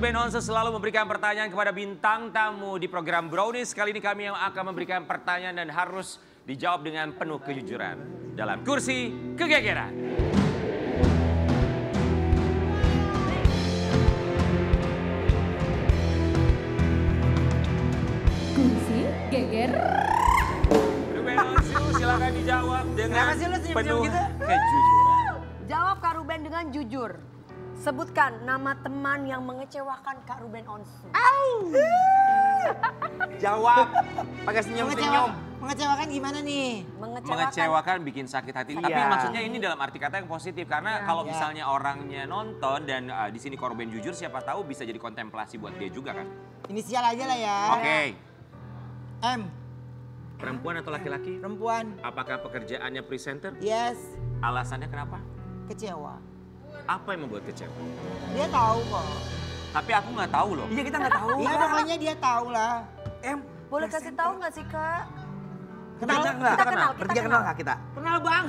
Ruben Onsu selalu memberikan pertanyaan kepada bintang tamu di program Brownies. Kali ini kami yang akan memberikan pertanyaan dan harus dijawab dengan penuh kejujuran. Dalam kursi kegegeran. Kursi geger. Ruben Onsu silakan dijawab dengan Kenapa sih lu senyum-senyum penuh gitu? kejujuran. Jawab Kak Ruben dengan jujur. Sebutkan nama teman yang mengecewakan Kak Ruben Onsu. Jawab pakai senyum-senyum. Mengecewakan gimana nih? Mengecewakan bikin sakit hati. Tapi Iya. maksudnya ini dalam arti kata yang positif. Karena kalau Iya. misalnya orangnya nonton dan di sini Kak Ruben jujur, siapa tahu bisa jadi kontemplasi buat dia juga kan. Inisial aja lah ya. Oke. M. Perempuan atau laki-laki? Perempuan. Apakah pekerjaannya presenter? Yes. Alasannya kenapa? Kecewa. Apa yang membuat kecewa? Dia tahu kok. Tapi aku nggak tahu loh. Iya kita nggak tahu. Iya pokoknya dia tahu lah. Boleh kasih tahu nggak sih Kak? Kenal nggak? Kita kenal, kita Bertiga kenal nggak kita? Kenal bang.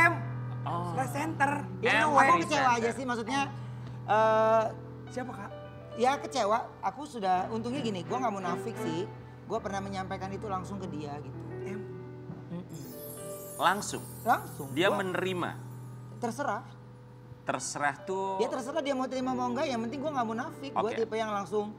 M. Oh. Stress center. Ya, M. aku Presenter. kecewa aja sih maksudnya. Siapa kak? Ya kecewa. Aku sudah untungnya gini. Gue nggak munafik sih. Gue pernah menyampaikan itu langsung ke dia gitu. M. Langsung. Langsung. Dia Gua menerima. terserah. Terserah tuh. Ya terserah dia mau terima mau enggak. Yang penting gue nggak munafik. Gue Oke. tipe yang langsung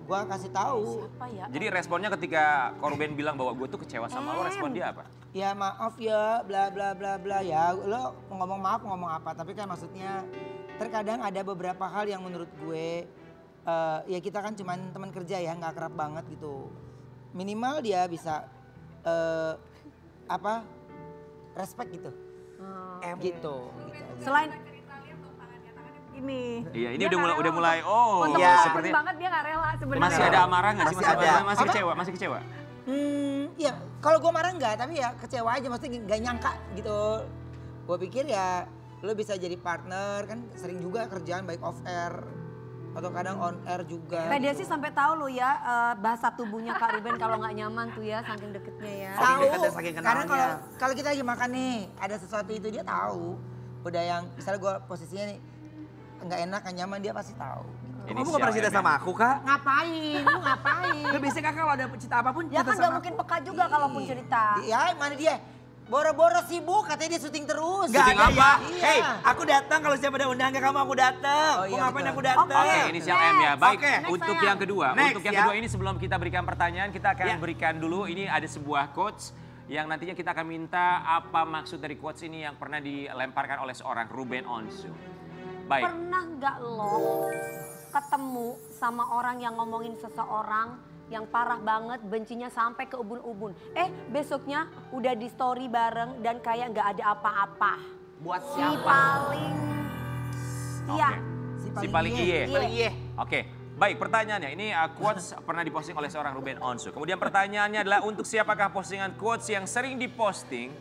gue kasih tahu. Apa ya? Jadi responnya ketika Kak Ruben bilang bahwa gue tuh kecewa sama lo, respon dia apa? Ya maaf ya, bla bla bla bla ya. Lo mau ngomong maaf ngomong apa? Tapi kan maksudnya terkadang ada beberapa hal yang menurut gue ya kita kan cuman teman kerja ya, nggak kerap banget gitu. Minimal dia bisa respect gitu. Gitu. Selain ini. Iya, ini Dia udah nggak mulai. rela Oh, Untuk iya. seperti banget dia nggak rela sebenarnya. masih ada amarah nggak sih? Masih ada. Masih Apa? kecewa, masih kecewa. Ya kalau gue marah enggak, tapi ya kecewa aja, maksudnya nggak nyangka gitu. Gue pikir ya lo bisa jadi partner, kan sering juga kerjaan baik off air atau kadang on air juga. Teh Desi sampai tahu lo ya bahasa tubuhnya Kak Ruben kalau nggak nyaman tuh ya saking deketnya ya. Tahu, Saking dekat dan saking karena kenalnya. kalau kita lagi makan nih, ada sesuatu itu dia tahu. Udah yang misalnya gue posisinya nih nggak enak, nggak nyaman, dia pasti tahu. Ini Kamu gak pernah cerita sama aku kak? Ngapain? Lu ngapain? Gak biasanya kakak kalau ada cerita apapun Ya cerita kan sama nggak mungkin peka juga kalaupun cerita. Ya mana dia? Boro-boro sibuk, katanya dia syuting terus. Gak Syuting ada apa? ya. Iya. Hey, aku datang kalau siapa ada undangan ke kamu aku datang. Oh, iya, Mau ngapain betul. aku datang? Oke, inisial M ya. Baik, Oke. untuk sayang. yang kedua. Next, Untuk yang ya. kedua ini sebelum kita berikan pertanyaan, kita akan Ya. berikan dulu. Ini ada sebuah quotes yang nantinya kita akan minta apa maksud dari quotes ini yang pernah dilemparkan oleh seorang Ruben Onsu. Baik. Pernah nggak lo ketemu sama orang yang ngomongin seseorang yang parah banget, bencinya sampai ke ubun-ubun. Besoknya udah di story bareng dan kayak nggak ada apa-apa. Buat Si siapa? paling, iya. Si paling iye. Paling iye. Oke, baik pertanyaannya. Ini quotes pernah diposting oleh seorang Ruben Onsu. Kemudian pertanyaannya adalah untuk siapakah postingan quotes yang sering diposting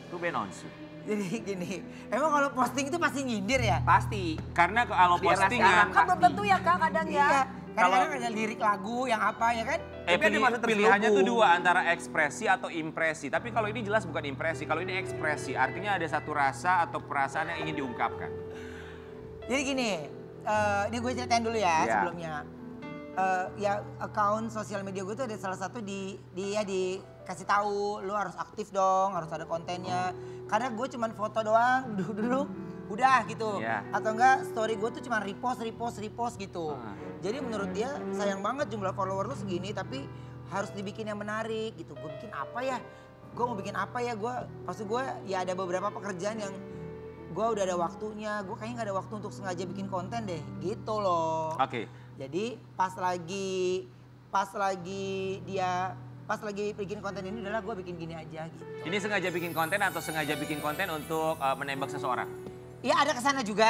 Ruben Onsu? Jadi gini, emang kalau posting itu pasti nyindir ya? Pasti. Karena kalau Biar postingan, Kan belum tentu ya Kak kadang ya. Iya. Kadang-kadang ada lirik lagu yang apa ya kan? Tapi ada masa pilihannya tuh terselubung. dua antara ekspresi atau impresi. Tapi kalau ini jelas bukan impresi, kalau ini ekspresi. Artinya ada satu rasa atau perasaan yang ingin diungkapkan. Jadi gini, ini gue ceritain dulu ya Iya. sebelumnya. Ya account sosial media gue tuh ada salah satu dikasih tahu lu harus aktif dong, harus ada kontennya. Karena gue cuman foto doang, duduk-duduk, udah gitu. Iya. Atau enggak story gue tuh cuman repost gitu. Jadi menurut dia sayang banget jumlah follower lu segini, tapi harus dibikin yang menarik gitu. Gue bikin apa ya? Gue mau bikin apa ya? Maksud gue ya ada beberapa pekerjaan yang gue udah ada waktunya. Gue kayaknya gak ada waktu untuk sengaja bikin konten deh, gitu loh. Oke. Jadi pas lagi bikin konten ini adalah gue bikin gini aja gitu. Ini sengaja bikin konten atau sengaja bikin konten untuk menembak seseorang? Ya ada kesana juga.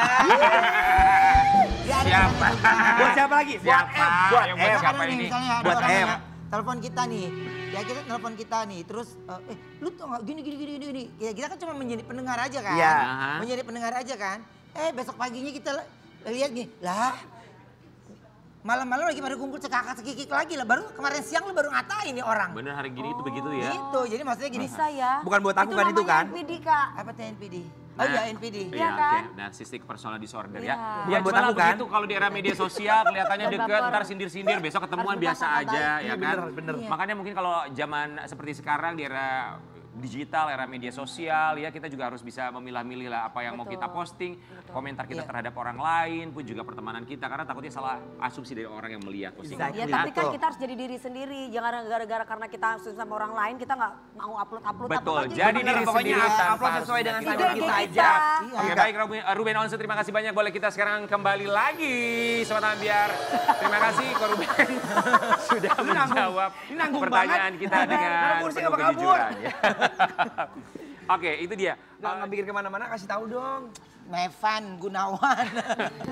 Ya, ada Siapa? kesana juga. Buat siapa lagi? Buat Siapa? M. Buat Yang buat M. siapa Kadang nih, ini? misalnya ada Buat orang M. yang telepon kita nih. Ya kita telepon kita nih, terus lu tau gak gini. Ya kita kan cuma menjadi pendengar aja kan. Iya. Menjadi pendengar aja kan. Besok paginya kita lihat nih, lah malam-malam lagi pada kumpul cekakak-cekikik lagi lah. Baru kemarin siang lu baru ngatain nih orang. Bener hari gini itu begitu ya? Gitu, jadi maksudnya gini. Bisa ya. Bukan buat aku kan itu kan? namanya NPD Kak. Apa TNPD? Oh iya, NPD. Iya Iya, kan? oke. Narcissistic personal disorder Iya. ya. Ya Buat cuma aku kan? begitu kalau di era media sosial kelihatannya Dan deket, baper. ntar sindir-sindir, besok ketemuan Harus biasa berkata aja baik. ya Iya, kan. bener. Iya. Makanya mungkin kalau zaman seperti sekarang di era digital, era media sosial ya kita juga harus bisa memilah-milih lah apa yang mau Betul. kita posting, komentar kita terhadap orang lain pun juga pertemanan kita karena takutnya salah asumsi dari orang yang melihat postingan. Exactly. Ya tapi kan Betul. kita harus jadi diri sendiri. Jangan gara-gara karena kita asumsi sama orang lain kita nggak mau upload. Betul, Apalagi jadi bener. diri Pokoknya sendiri tanpa upload harus sesuai dengan menyakiti standar orang kita lain. aja. Iya. Oke baik Ruben Onsu, terima kasih banyak. Boleh kita sekarang kembali lagi Sobat Ambiar. Terima kasih Ko Ruben sudah menjawab ini nanggung pertanyaan banget. kita dengan Karena kursi penuh nggak bakal kejujuran. Ya. Oke itu dia. Nggak mikir kemana-mana, kasih tahu dong. Mevan Gunawan.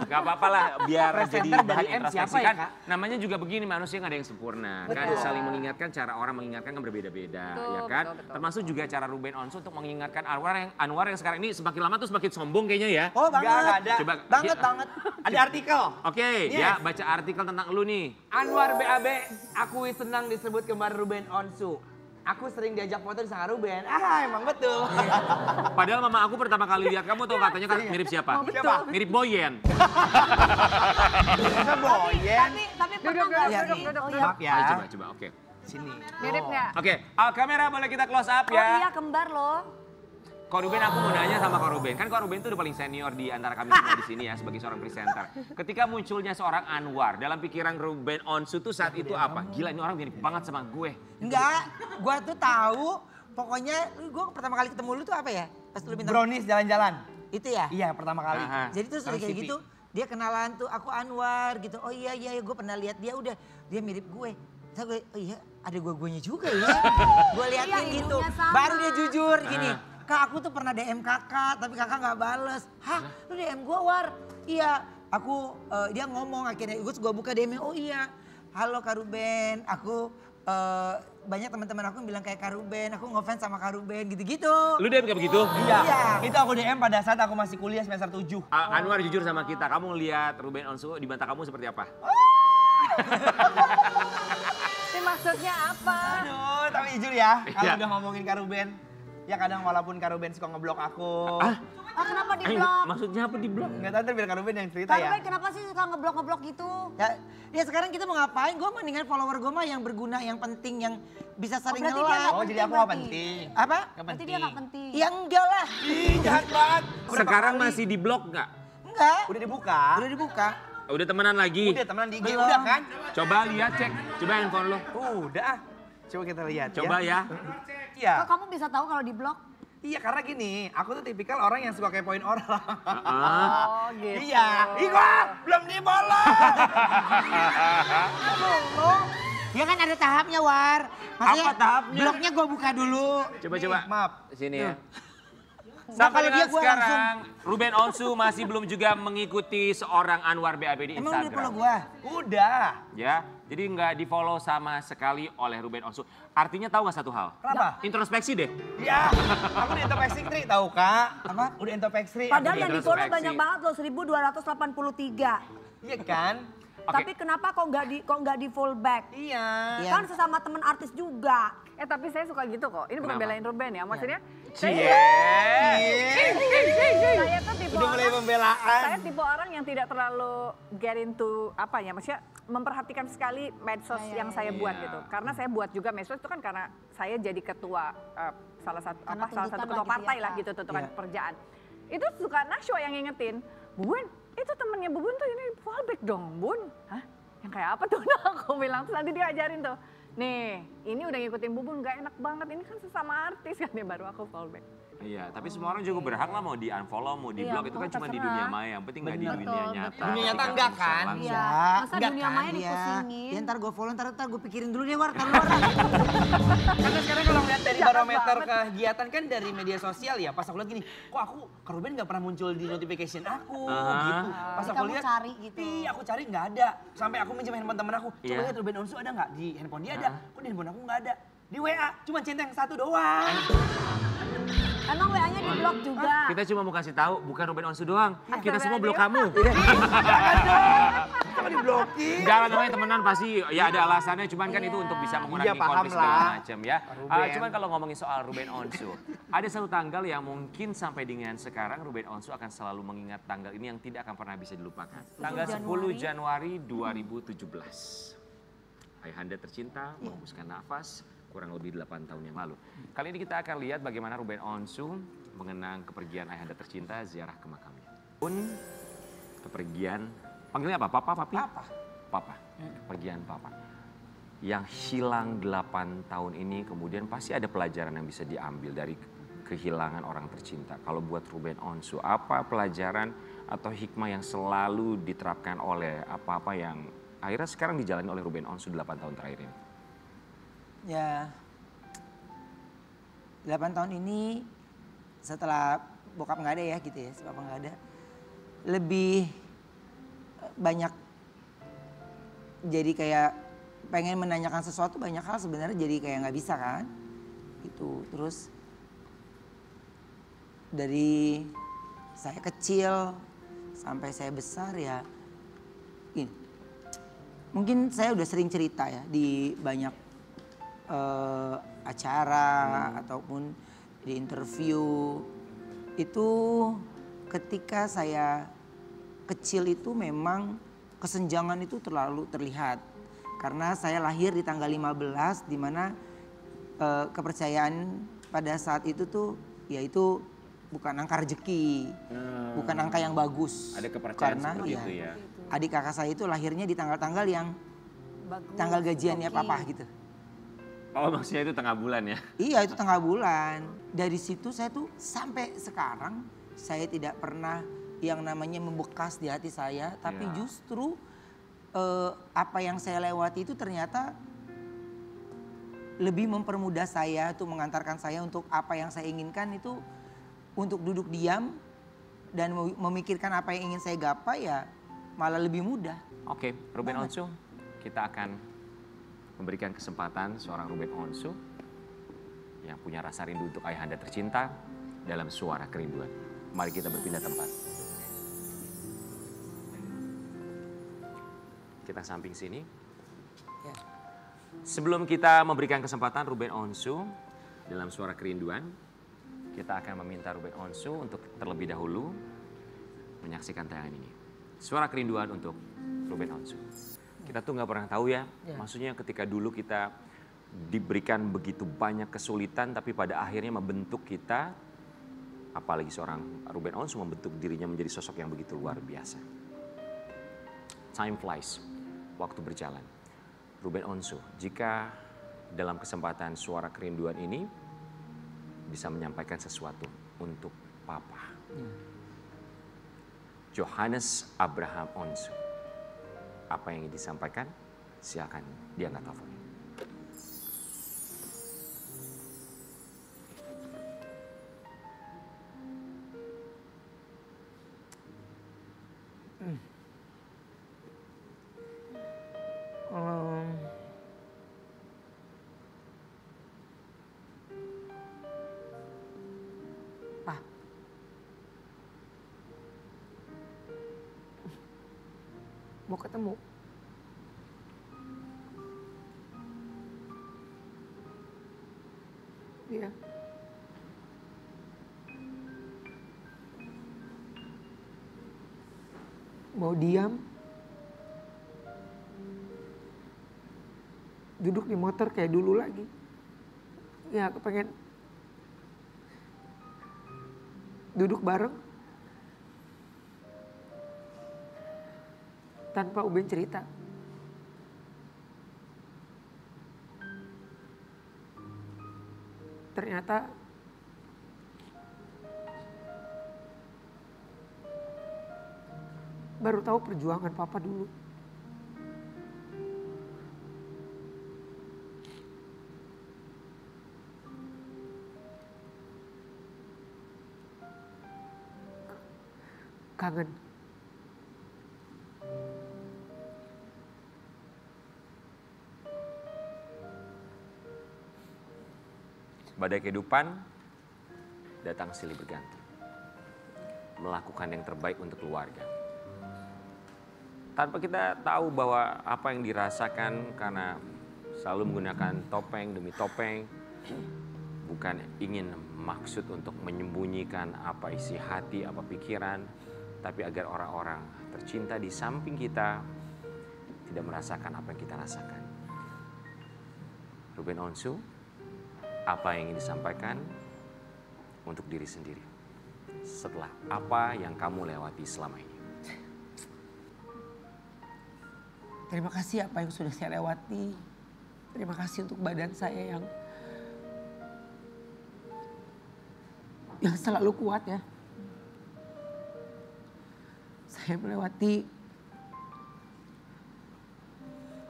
Gak apa-apa lah biar jadi Presenter bahan dari M introspeksi siapa ya, kan. Kak? Namanya juga begini manusia nggak ada yang sempurna. Kan Betul. saling mengingatkan cara orang mengingatkan kan berbeda-beda Betul, ya kan. betul, betul. Termasuk juga cara Ruben Onsu untuk mengingatkan Anwar yang sekarang ini semakin lama tuh semakin sombong kayaknya ya. Oh banget. Nggak ada. Coba Banget, ya, banget. Ada artikel. Oke, Yes. ya baca artikel tentang lu nih. Anwar BAB, akui senang disebut kembar Ruben Onsu. Aku sering diajak foto sama Ruben. Ah, emang betul. Padahal mama aku pertama kali lihat kamu tuh katanya kan mirip siapa? Siapa? Mirip Boyen. Masa Boyen? Tapi pernah nggak Iya, sih? nih. Oh iya. Maaf ya. Coba, oke. Sini. Mirip nggak? Oke, kamera boleh kita close up Oh ya. iya kembar loh. Ko Ruben aku mau nanya sama Ko Ruben. Kan Ko Ruben itu udah paling senior di antara kami semua di sini ya sebagai seorang presenter. Ketika munculnya seorang Anwar, dalam pikiran Ruben Onsu tuh saat itu apa? Gila ini orang mirip banget sama gue. Enggak, gua tuh tahu. Pokoknya gua pertama kali ketemu lu tuh apa ya? Pas lu bintang. Brownies jalan-jalan. Itu ya? Iya, pertama kali. Aha. Jadi terus udah Trans kayak TV. gitu, dia kenalan tuh, aku Anwar gitu. Oh iya, gue pernah lihat dia udah, dia mirip gue. Terus gue, oh iya ada guanya juga ya. Gue liatin Iya, gitu, hidungnya sama. baru dia jujur gini. Kak aku tuh pernah DM kakak, tapi kakak gak bales. Hah, lu DM gue War? Iya, aku, dia ngomong akhirnya, gue buka DM-nya, oh iya. Halo Kak Ruben, aku banyak teman-teman aku yang bilang kayak Kak Ruben, aku ngefans sama Kak Ruben gitu-gitu. Lu DM kayak begitu? Iya. Iya. Itu aku DM pada saat aku masih kuliah semester 7. Anwar jujur sama kita, kamu lihat Ruben Onsu di mata kamu seperti apa? Ini maksudnya apa? Aduh, tapi jujur ya, kalau Iya. udah ngomongin Kak Ruben, ya kadang walaupun Kak Ruben suka ngeblok aku. Ah kenapa di blok? Maksudnya apa di blok? Nggak tahu ntar biar Kak Ruben yang cerita Kak ya. Ruben kenapa sih suka ngeblok gitu? Ya sekarang kita mau ngapain? Gue mendingan follower gue mah yang berguna, yang penting, yang bisa sering berarti dia nge-like. nggak Oh, jadi aku nggak Berarti. penting. Apa? Nggak Berarti dia nggak penting. Ya enggak lah. Ih, jahat banget. Berapa Sekarang kali? masih di blok nggak? Enggak. Udah dibuka. Udah dibuka. Udah temenan lagi? Udah temenan di IG, Belum. udah kan? Coba lihat cek, coba handphone lo. Udah. Coba kita lihat Coba ya. Iya. Kok kamu bisa tahu kalau di blok? Iya, karena gini, aku tuh tipikal orang yang suka kepoin orang. Oh gitu. Iya. Ih, gua belum dibolong. Ya kan ada tahapnya War. Maksudnya Apa tahapnya? bloknya gue buka dulu. Coba. Maaf. Sini ya. Nah, Sampai kalau dia dengan gua sekarang, Ruben Onsu masih belum juga mengikuti seorang Anwar BAB di Emang udah follow Instagram. gue? Udah. Ya, jadi nggak di follow sama sekali oleh Ruben Onsu. Artinya tahu nggak satu hal? Kenapa? Introspeksi deh. Ya, aku udah introspeksi Tri, tahu Kak? Apa? Udah introspeksi. Padahal Aku yang di follow introspeksi. banyak banget loh 1283. Iya kan? Oke. Tapi kenapa kok nggak di follow back? Iya. Iya. Kan sesama teman artis juga. Tapi saya suka gitu kok. Ini bukan Kenapa? belain Ruben ya. Maksudnya Cie. saya tuh tipe Udah mulai orang, pembelaan. saya tipe orang yang tidak terlalu get into apa ya, maksudnya memperhatikan sekali medsos yang saya buat Iya. gitu. Karena saya buat juga medsos itu kan karena saya jadi ketua salah satu Karena salah satu tuntutan ketua lagi partai lah kelihatan. gitu tuntutan Iya. pekerjaan. Itu suka Nashwa yang ngingetin, Bun, itu temennya Bubun tuh ini fallback dong, Bun. Hah? Yang kayak apa tuh? Nah, aku bilang, terus nanti dia ajarin tuh. Nih, ini udah ngikutin Bubun, gak enak banget. Ini kan sesama artis kan, dia baru aku fallback. Iya, tapi semua orang juga berhak lah mau di unfollow, mau di Iya, blog itu kan cuma di terserah. dunia maya. Yang penting nggak di Bener. dunia Betul, nyata. betul. Dunia nyata Ketika enggak ketemu kan? langsung. Iya. Masa enggak dunia kan? maya Iya. dipusingin? Ya ntar gue follow, ntar gue pikirin dulu deh War, taruh War. Karena sekarang kalau ngeliat dari Jahat barometer banget. kegiatan kan dari media sosial ya. Pas aku lihat gini, kok aku Kak Ruben gak pernah muncul di notification aku Aha. gitu. Pas Jadi aku kamu lihat, cari gitu. Iya aku cari nggak ada. Sampai aku minjem handphone temen aku. Coba Iya. lihat Ruben Onsu ada nggak di handphone dia ada. Kok di handphone aku nggak ada. Di WA cuma centang satu doang. Emang WA-nya di blok juga. Kita cuma mau kasih tahu, bukan Ruben Onsu doang. Kita semua blok Astagfirullahaladzim. kamu. Jangan dong. Coba di blok. Ki. Enggak lah, namanya temenan pasti ya ada alasannya, cuman kan itu untuk bisa mengurangi Iya, paham konflik segala lah. macam ya. Ruben. Cuman kalau ngomongin soal Ruben Onsu, ada satu tanggal yang mungkin sampai dengan sekarang Ruben Onsu akan selalu mengingat tanggal ini yang tidak akan pernah bisa dilupakan. Tanggal 10 Januari 2017. Ayahanda tercinta menghembuskan nafas kurang lebih 8 tahun yang lalu. Kali ini kita akan lihat bagaimana Ruben Onsu mengenang kepergian ayahanda tercinta, ziarah ke makamnya. Pun kepergian, panggilnya apa? Papa, papi? Papa. Papa, kepergian papa. Yang hilang 8 tahun ini kemudian pasti ada pelajaran yang bisa diambil dari kehilangan orang tercinta. Kalau buat Ruben Onsu, apa pelajaran atau hikmah yang selalu diterapkan oleh apa-apa yang akhirnya sekarang dijalani oleh Ruben Onsu 8 tahun terakhir ini? Ya, 8 tahun ini setelah bokap nggak ada ya gitu ya, si papa nggak ada. Lebih banyak jadi kayak pengen menanyakan sesuatu, banyak hal sebenarnya jadi kayak nggak bisa kan. Gitu, terus dari saya kecil sampai saya besar ya, gini, mungkin saya udah sering cerita ya di banyak acara ataupun di interview. Itu ketika saya kecil itu memang kesenjangan itu terlalu terlihat. Karena saya lahir di tanggal 15 di mana kepercayaan pada saat itu tuh yaitu bukan angka rezeki, bukan angka yang bagus. Ada kepercayaan karena seperti itu ya. adik kakak saya itu lahirnya di tanggal-tanggal yang tanggal gajiannya papa gitu. Oh, maksudnya itu tengah bulan ya? Iya, itu tengah bulan. Dari situ saya tuh sampai sekarang saya tidak pernah yang namanya membekas di hati saya, tapi Ya. justru apa yang saya lewati itu ternyata lebih mempermudah saya tuh, mengantarkan saya untuk apa yang saya inginkan itu, untuk duduk diam dan memikirkan apa yang ingin saya gapai ya malah lebih mudah. Oke, Ruben Onsu, kita akan memberikan kesempatan seorang Ruben Onsu yang punya rasa rindu untuk ayahanda tercinta dalam suara kerinduan. Mari kita berpindah tempat. Kita samping sini. Ya. Sebelum kita memberikan kesempatan Ruben Onsu dalam suara kerinduan, kita akan meminta Ruben Onsu untuk terlebih dahulu menyaksikan tayangan ini. Suara kerinduan untuk Ruben Onsu. Kita tuh nggak pernah tahu ya, maksudnya ketika dulu kita diberikan begitu banyak kesulitan, tapi pada akhirnya membentuk kita, apalagi seorang Ruben Onsu membentuk dirinya menjadi sosok yang begitu luar biasa. Time flies, waktu berjalan. Ruben Onsu, jika dalam kesempatan suara kerinduan ini bisa menyampaikan sesuatu untuk Papa. Johannes Abraham Onsu. Apa yang ingin disampaikan? Silakan diangkat teleponnya. Pak, mau ketemu. Iya. Mau diam. Duduk di motor kayak dulu lagi. Ya, aku pengen duduk bareng. Tanpa Uben cerita. Ternyata baru tahu perjuangan Papa dulu. Kangen. Badai kehidupan datang silih berganti. Melakukan yang terbaik untuk keluarga. tanpa kita tahu bahwa apa yang dirasakan karena selalu menggunakan topeng demi topeng, bukan ingin maksud untuk menyembunyikan apa isi hati, apa pikiran, tapi agar orang-orang tercinta di samping kita tidak merasakan apa yang kita rasakan. Ruben Onsu, apa yang ingin disampaikan untuk diri sendiri setelah apa yang kamu lewati selama ini? Terima kasih apa yang sudah saya lewati. Terima kasih untuk badan saya yang selalu kuat ya. Saya melewati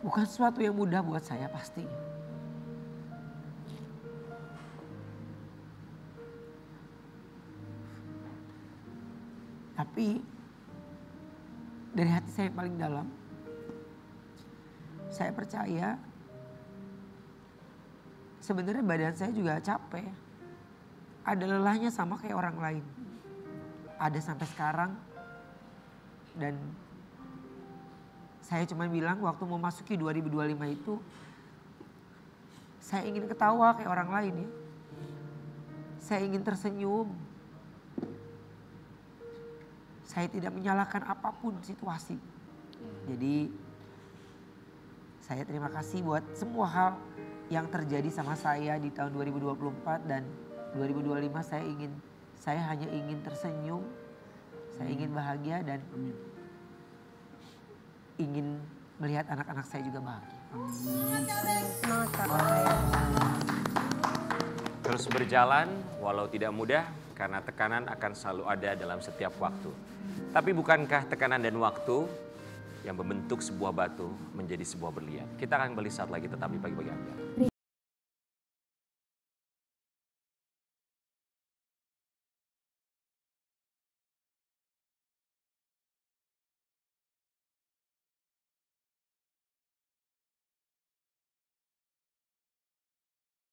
bukan sesuatu yang mudah buat saya pastinya. Tapi dari hati saya yang paling dalam, saya percaya sebenarnya badan saya juga capek. Ada lelahnya sama kayak orang lain. Ada sampai sekarang. Dan saya cuma bilang waktu mau masuki 2025 itu, saya ingin ketawa kayak orang lain ya. Saya ingin tersenyum. Saya tidak menyalahkan apapun situasi. Jadi saya terima kasih buat semua hal yang terjadi sama saya di tahun 2024 dan 2025 saya hanya ingin tersenyum, saya ingin bahagia dan ingin melihat anak-anak saya juga bahagia. Terus berjalan walau tidak mudah karena tekanan akan selalu ada dalam setiap waktu. Tapi bukankah tekanan dan waktu yang membentuk sebuah batu menjadi sebuah berlian? Kita akan kembali saat lagi tetap di Pagi-Pagi Ambiar.